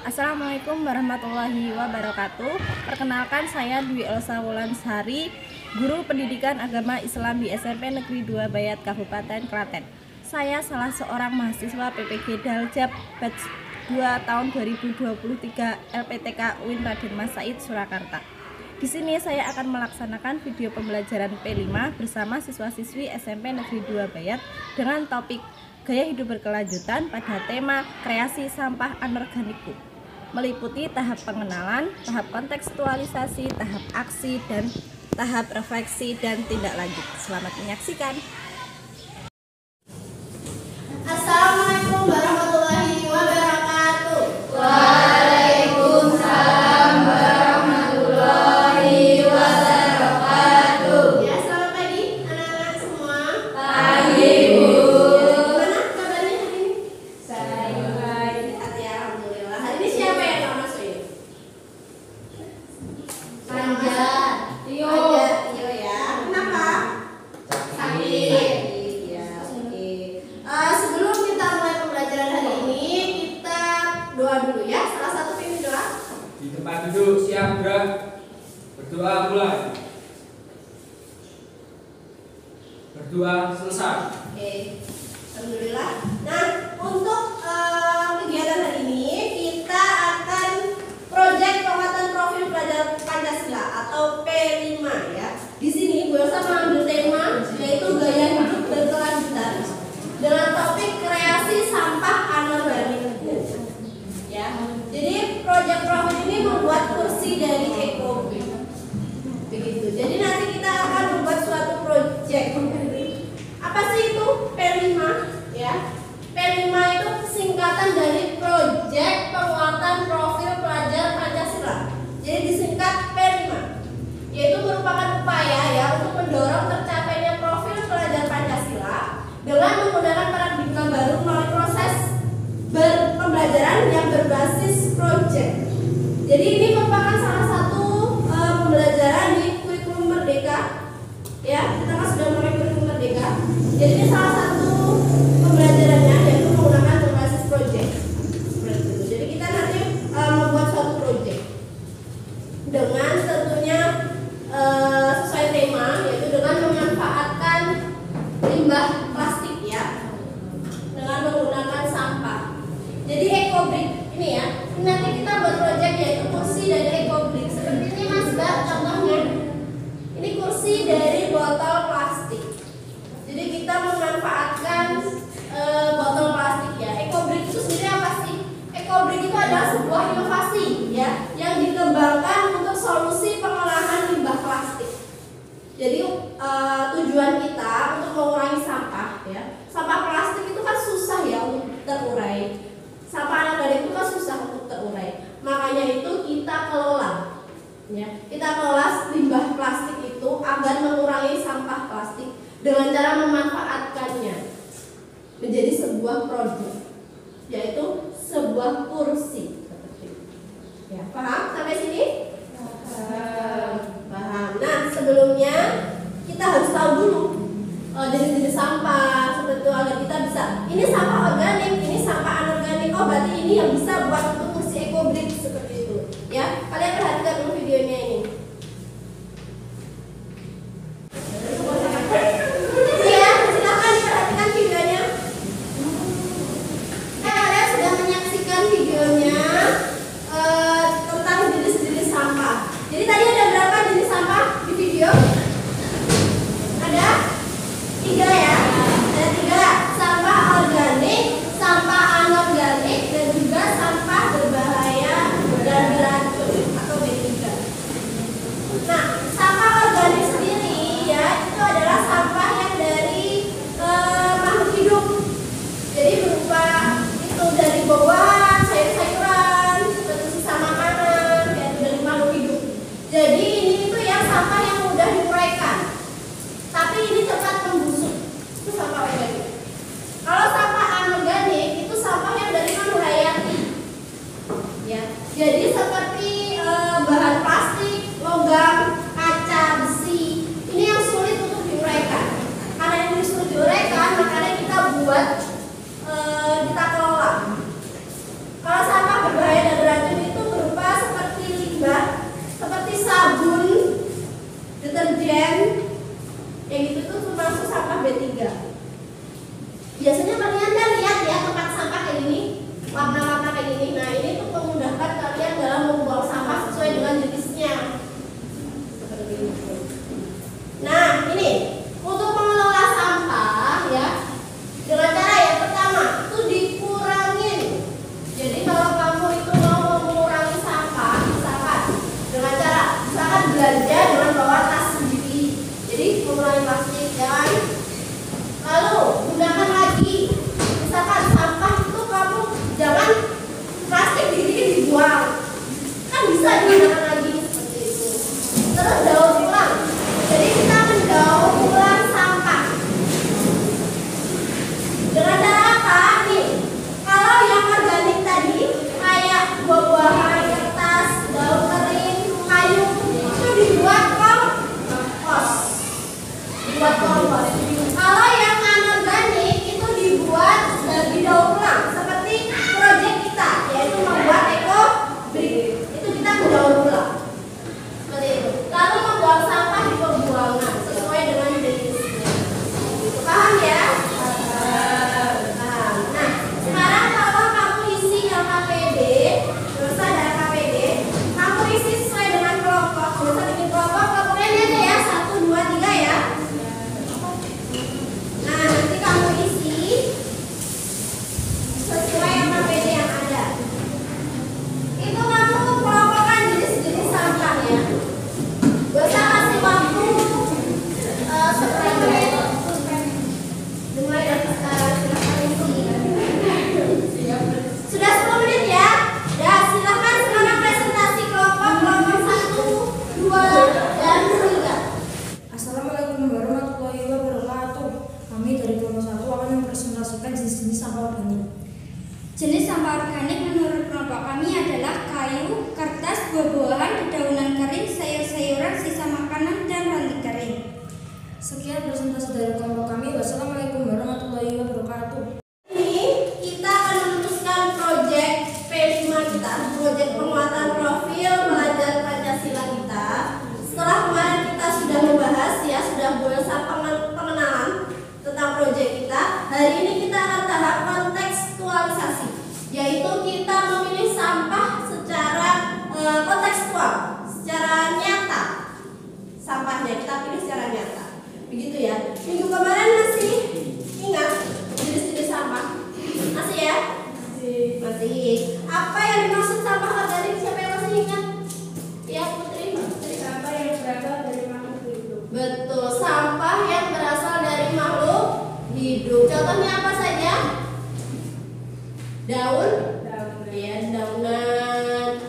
Assalamualaikum warahmatullahi wabarakatuh. Perkenalkan, saya Dwi Elsa Wulansari, Guru Pendidikan Agama Islam di SMP Negeri 2 Bayat, Kabupaten Klaten. Saya salah seorang mahasiswa PPG Daljab Batch 2 tahun 2023 LPTK UIN Raden Mas Said, Surakarta. Di sini saya akan melaksanakan video pembelajaran P5 bersama siswa-siswi SMP Negeri 2 Bayat dengan topik gaya hidup berkelanjutan pada tema kreasi sampah anorganikku, meliputi tahap pengenalan, tahap kontekstualisasi, tahap aksi, dan tahap refleksi dan tindak lanjut. Selamat menyaksikan. Assalamualaikum warahmatullahi wabarakatuh. Waalaikumsalam warahmatullahi wabarakatuh. Ya, selamat pagi anak-anak semua. Pagi, Bu. Gimana kabarnya hari ini? Baik. Sehat ya, alhamdulillah. Hari ini siapa yang mau masuk ini? Tio. Tio ya. Kenapa? Sakit. Ya, oke. Sebelum kita mulai pembelajaran hari ini, kita doa dulu ya. Salah satu pimpin doa. Di tempat duduk, siap gerak. Berdoa mulai. Berdoa selesai. Oke, alhamdulillah. Nah, untuk kegiatan hari ini kita akan proyek penguatan profil pelajar Pancasila atau P5 ya. Di sini Bu Elsa mengambil tema yaitu gaya hidup berkelanjutan dengan topik kreasi sampah anorganikku. Ya. Jadi proyek profil ini membuat kursi dari Ecobrik. Begitu. Jadi nanti kita akan membuat suatu proyek. Apa sih itu P5 ya? P5 itu singkatan dari Proyek Penguatan Profil Pelajar Pancasila. Jadi disingkat P5. Yaitu merupakan upaya ya untuk mendorong tercapainya profil pelajar Pancasila dengan menggunakan paradigma baru melalui proses pembelajaran yang berbasis proyek. Jadi ini merupakan salah satu pembelajaran di kurikulum Merdeka. Ya, kita kan sudah mulai kurikulum Merdeka. Jadi ini salah satu pembelajarannya yaitu menggunakan berbasis proyek. Seperti itu. Jadi kita nanti membuat suatu proyek dengan tentunya sesuai tema, yaitu dengan memanfaatkan limbah plastik ya, dengan menggunakan sampah. Jadi Ecobrik ini ya, ini nanti kita buat proyek yaitu kursi dari Ecobrik. Seperti ini Mas Mbak contohnya. Ini kursi dari botol plastik. Jadi kita memanfaatkan botol plastik ya. Ecobrik itu sendiri apa sih? Ecobrik itu adalah sebuah inovasi ya yang dikembangkan untuk solusi pengolahan limbah plastik. Jadi tujuan kita untuk mengurangi sampah ya. Sampah plastik itu kan susah ya untuk terurai. Sampah anorganik itu kan susah untuk terurai. Makanya itu kita kelola ya. Kita kelola limbah plastik itu agar mengurangi sampah plastik dengan cara memanfaatkannya menjadi sebuah produk, yaitu sebuah kursi. Ya, paham sampai sini? Paham. Nah, sebelumnya kita harus tahu dulu jenis-jenis sampah seperti itu agar kita bisa. Ini sampah organik, ini sampah anorganik. Oh, berarti ini yang bisa buat untuk kursi Ecobrik seperti itu. Ya, kalian perhatikan dulu videonya ini. Ya, silakan diperhatikan videonya. Kalian sudah menyaksikan videonya tentang jenis-jenis sampah. Jadi tadi ada berapa jenis sampah di video? Ada 3 ya. Ada 3, sampah organik, sampah anorganik, dan juga sampah bisa digunakan lagi seperti itu. Terus daur ulang. Jadi kita mendaur ulang sampah. Dengan cara apa? Nih, kalau yang organik tadi kayak buah-buahan, kertas, daun kering, kayu itu dibuat kompos. Dibuat kompos. Kalau yang anorganik itu dibuat didaur ulang seperti proyek kita, yaitu membuat eco brick. Itu kita mendaur ulang. Seperti itu. Lalu membuang sampah di pembuangan sesuai dengan jenisnya. Paham ya? Paham. Nah, sekarang kalau kamu isi LKPD, dosa dan KPD, kamu isi sesuai dengan kelompok. Dosa bikin kelompok, kelompoknya ini aja ya, 1, 2, 3 ya. Nah, nanti kamu isi sesuai LKPD yang ada. Itu kamu kelompokkan jenis-jenis sampah ya. Dosa kasih waktu seperti dimulai dari sekarang. Silahkan isi. Sudah 10 menit ya. Ya, silahkan sekarang presentasi kelompok 1, 2, dan 3. Assalamualaikum warahmatullahi wabarakatuh. Kami dari kelompok 1 akan mempresentasikan jenis-jenis sampah organik. Jenis sampah organik menurut kelompok kami adalah kayu, kertas, buah-buahan, dedaunan kering, sayur-sayuran, sisa makanan, dan ranting kering. Sekian presentasi dari kelompok kami. Wassalamualaikum warahmatullahi wabarakatuh. Ini kita akan meneruskan proyek P5 kita, proyek penguatan profil pelajar Pancasila kita. Setelah kemarin kita sudah membahas ya, sudah berusaha pengenalan tentang proyek kita. Hari ini kita akan tahap kontekstualisasi, yaitu kita memilih sampah secara kontekstual, secara nyata. Sampahnya kita pilih secara nyata. Begitu ya. Minggu kemarin masih ingat jenis-jenis sampah? Masih ya? Masih. Apa yang dimaksud sampah organik? Siapa yang masih ingat? Ya, Putri. Sampah yang berasal dari makhluk hidup. Betul, sampah yang berasal dari makhluk hidup. Contohnya apa saja? Daun, ya, daunan,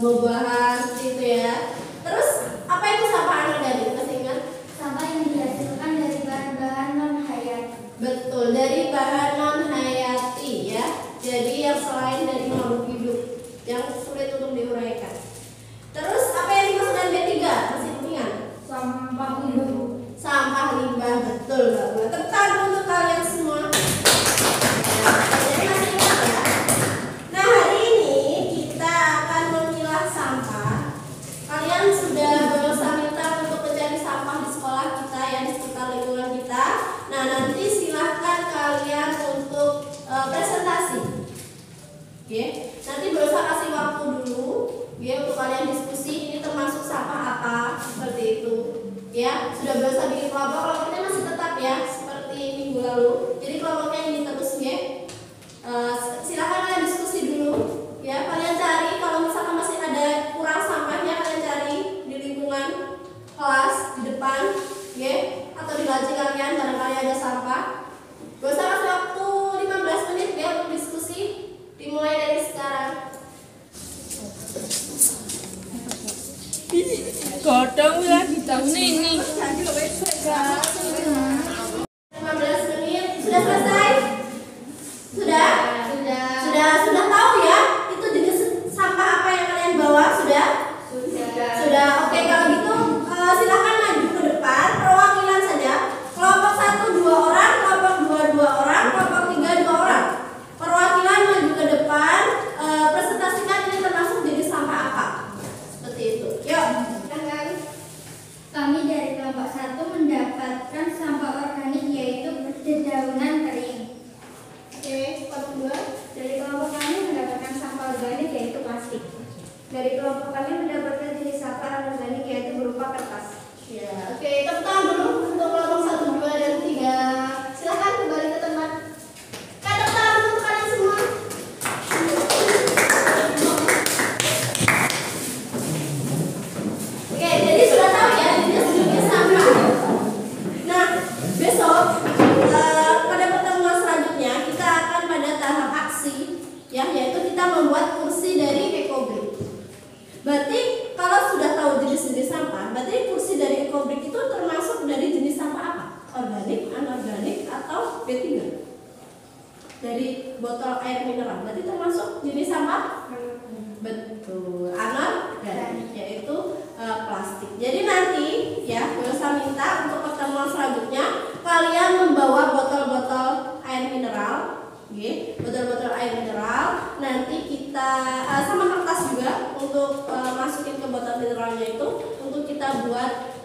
buah-buahan, gitu ya. Terus apa itu sampah anorganik? Masih ingat? Sampah yang dihasilkan dari bahan-bahan non-hayati. Betul, dari bahan non hayati ya. Jadi yang selain dari makhluk hidup yang sulit untuk diuraikan. Terus apa yang dimaksud dengan B3? Masih ingat? Sampah hidup. Sampah limbah, betul banget. Tepuk tangan untuk kalian semua. Jadi masih ingat ya? Nah, hari ini kita akan memilah sampah. Kalian sudah berusaha minta untuk mencari sampah di sekolah kita ya, di sekitar lingkungan kita. Nah, nanti silahkan kalian untuk presentasi. Oke, nanti berusaha kasih waktu dulu ya untuk kalian diskusi ini termasuk sampah apa seperti itu. Ya, sudah berusaha bikin kelompoknya masih tetap ya seperti minggu lalu. Jadi kelompoknya ini terus ya. Silakan kalian diskusi dulu ya. Kalian cari kalau misalkan masih ada kurang sampahnya, kalian cari di lingkungan kelas di depan ya, atau di laci kalian barangkali ada sampah. Gak usah kasih waktu 15 menit ya untuk diskusi. Dimulai dari sekarang. Godong ya di tahun ini. 15 menit sudah selesai? Sudah? Sudah tahu ya? Itu jenis sampah apa yang kalian bawa? Sudah? Sudah. Oke, kalau gitu silakan maju ke depan, perwakilan saja. Kelompok 1 2 orang, kelompok 2 2 orang, kelompok 3 2 orang. Perwakilan maju ke depan, presentasikan ini termasuk jenis sampah apa? Seperti itu. Yuk. Kami dari kelompok 1 mendapatkan sampah organik yaitu dedaunan kering. Oke, kelompok 2. Dari kelompok kami mendapatkan sampah organik yaitu plastik. Dari kelompok kami mendapatkan jenis sampah organik yaitu berupa kertas. Ya, oke, tepuk tangan dulu untuk kelompok 1, 2, dan 3. Silakan kembali ke tempat. Tepuk tangan untuk kalian semua. Oke, jadi sudah tahu ya jenis sampah. Nah, besok pada pertemuan selanjutnya kita akan pada tahap aksi ya, yaitu kita membuat kursi dari EcoBrick. Berarti kalau sudah tahu jenis-jenis sampah, berarti kursi dari ekobrik itu termasuk dari jenis sampah apa? Organik, anorganik, atau B3? Dari botol air mineral, berarti termasuk jenis sampah? Betul, anorganik, yaitu plastik. Jadi nanti ya, Bu Elsa minta untuk pertemuan selanjutnya kalian membawa botol-botol air mineral, botol-botol air mineral. Nanti kita sama kertas juga untuk masukin ke botol mineralnya itu untuk kita buat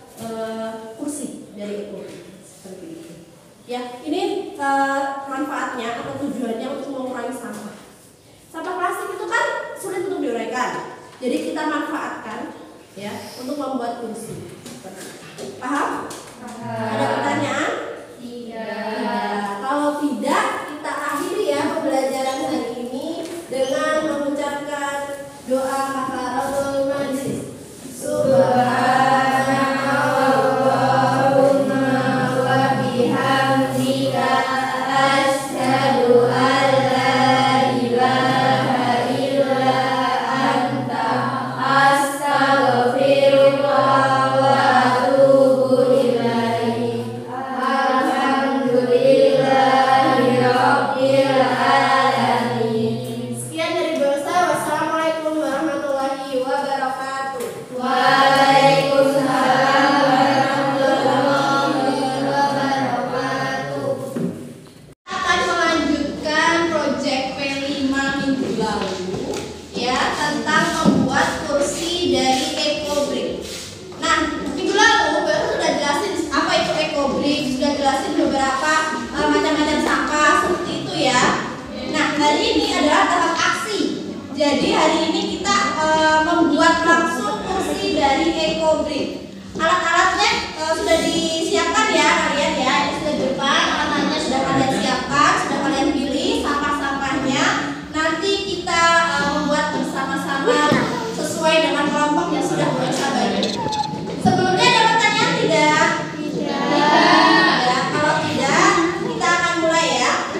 kursi dari itu. Seperti itu. Ya, ini manfaatnya atau tujuannya untuk mengurangi sampah. Sampah plastik itu kan sulit untuk diuraikan. Jadi kita manfaatkan ya untuk membuat kursi. Paham? Ada pertanyaan? Tidak. Kalau tidak, kita akhiri ya pembelajaran hari ini dengan mengucapkan doa kafaratul majlis. Sekian dari Bu Elsa. Wassalamualaikum warahmatullahi wabarakatuh. Waalaikumsalam warahmatullahi wabarakatuh. Akan melanjutkan proyek P5 minggu lalu ya tentang membuat kursi dari ekobrik. Nah, minggu lalu baru sudah jelasin apa itu ekobrik, sudah jelasin beberapa macam-macam sampah seperti itu ya. Nah, hari ini adalah tahap aksi. Jadi hari ini kita membuat langsung kursi dari ekobrik. Alat-alatnya sudah disiapkan ya kalian ya. Ini sudah di depan, alatnya sudah kalian siapkan, sudah kalian pilih sampah-sampahnya. Nanti kita membuat bersama-sama sesuai dengan kelompok yang sudah kita bagi. Sebelumnya ada pertanyaan tidak? Tidak. Ya, kalau tidak, kita akan mulai ya.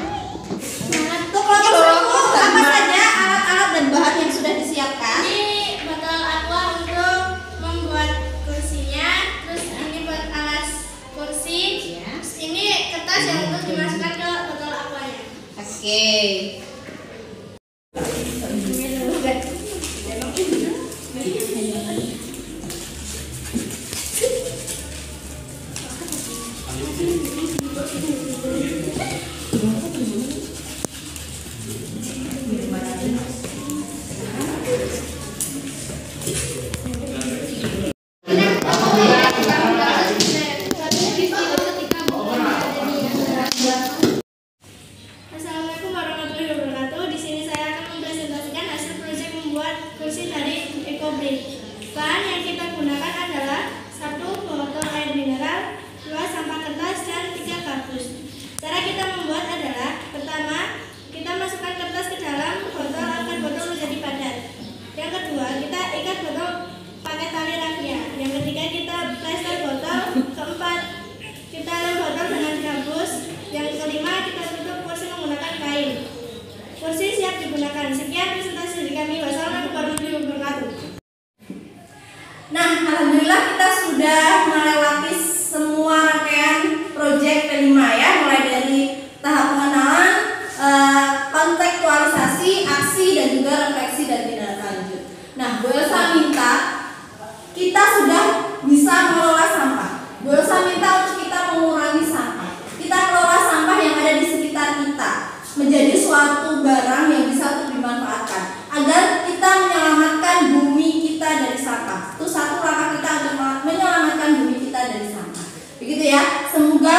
Untuk kelompok satu, apa saja alat-alat dan bahan yang sudah disiapkan? Ini botol aqua untuk membuat kursinya, terus ini buat alas kursi, terus ini kertas yang untuk dimasukkan ke botol aquanya. Oke. Assalamualaikum warahmatullahi wabarakatuh. Di sini saya akan mempresentasikan hasil proyek membuat kursi dari ekobrik. Bahan yang kita gunakan adalah 1 botol air mineral, 2 sampah kertas, dan 3 kardus. Cara kita membuat adalah pertama, kita masukkan kertas ke dalam botol agar botol menjadi padat. Yang kedua, kita ikat botol pakai tali rafia. Yang ketiga, kita plester botol. Keempat, kita lem botol dengan gabus. Yang kelima, kita tutup kursi menggunakan kain. Kursi siap digunakan. Sekian presentasi dari kami. Wassalamualaikum warahmatullahi wabarakatuh. Nah, alhamdulillah kita sudah melewati semua rangkaian proyek P5 ya, mulai dari tahap pengenalan, kontekstualisasi, aksi, dan juga refleksi dan tindak lanjut. Nah, Bu Elsa minta kita sudah bisa mengelola sampah. Bu Elsa minta untuk kita mengurangi sampah. Kita kelola sampah yang ada di sekitar kita menjadi suatu barang yang bisa untuk dimanfaatkan agar kita menyelamatkan bumi kita dari sampah. Itu satu langkah kita untuk menyelamatkan bumi kita dari sampah. Begitu ya. Semoga